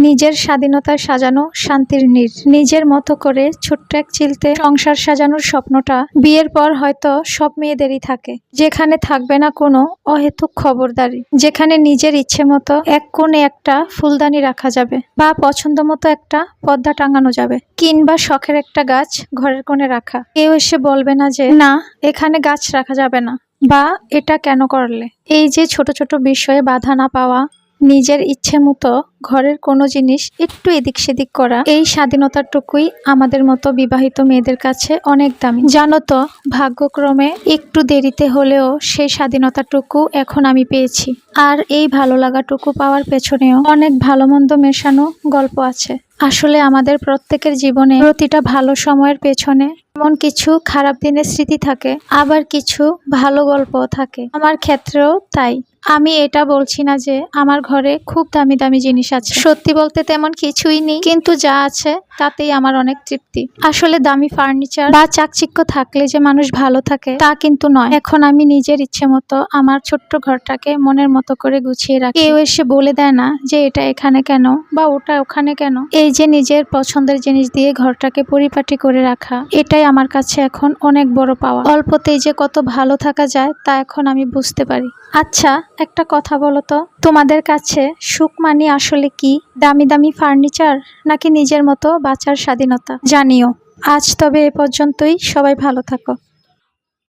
নিজের স্বাধীনতায় সাজানো শান্তির নীড়। নিজের মতো করে ছোট্ট এক চিলতে সংসার সাজানোর স্বপ্নটা বিয়ের পর হয়তো সব মেয়েদেরই থাকে, যেখানে থাকবে না কোনো অহেতুক খবরদারি, যেখানে নিজের ইচ্ছে মতো এক কোণে একটা ফুলদানি রাখা যাবে, বা পছন্দ মতো একটা পর্দা টাঙানো যাবে, কিংবা শখের একটা গাছ ঘরের কোণে রাখা। কেউ এসে বলবে না যে না, এখানে গাছ রাখা যাবে না, বা এটা কেন করলে। এই যে ছোট ছোট বিষয়ে বাধা না পাওয়া, নিজের ইচ্ছে মতো ঘরের কোনো জিনিস একটু এদিক সেদিক করা, এই স্বাধীনতাটুকুই আমাদের মতো বিবাহিত মেয়েদের কাছে অনেক দামি। জানো তো, ভাগ্যক্রমে একটু দেরিতে হলেও সেই স্বাধীনতাটুকু এখন আমি পেয়েছি। আর এই ভালো লাগাটুকু পাওয়ার পেছনেও অনেক ভালো মন্দ মেশানো গল্প আছে। আসলে আমাদের প্রত্যেকের জীবনে প্রতিটা ভালো সময়ের পেছনে এমন কিছু খারাপ দিনের স্মৃতি থাকে, আবার কিছু ভালো গল্পও থাকে। আমার ক্ষেত্রেও তাই। আমি এটা বলছি না যে আমার ঘরে খুব দামি দামি জিনিস আছে, সত্যি বলতে তেমন কিছুই নেই, কিন্তু যা আছে তাতেই আমার অনেক তৃপ্তি। আসলে দামি ফার্নিচার বা চাকচিক্য থাকলে যে মানুষ ভালো থাকে তা কিন্তু নয়। এখন আমি নিজের ইচ্ছে মতো আমার ছোট্ট ঘরটাকে মনের মতো করে গুছিয়ে রাখি। কেউ এসে বলে দেয় না যে এটা এখানে কেন বা ওটা ওখানে কেন। এই যে নিজের পছন্দের জিনিস দিয়ে ঘরটাকে পরিপাটি করে রাখা, এটাই আমার কাছে এখন অনেক বড় পাওয়া। অল্পতেই যে কত ভালো থাকা যায় তা এখন আমি বুঝতে পারি। আচ্ছা, একটা কথা বলো তো, তোমাদের কাছে সুখ মানে আসলে কি? দামি দামি ফার্নিচার নাকি নিজের মতো বাঁচার স্বাধীনতা? জানিও। আজ তবে এ পর্যন্তই। সবাই ভালো থাকো।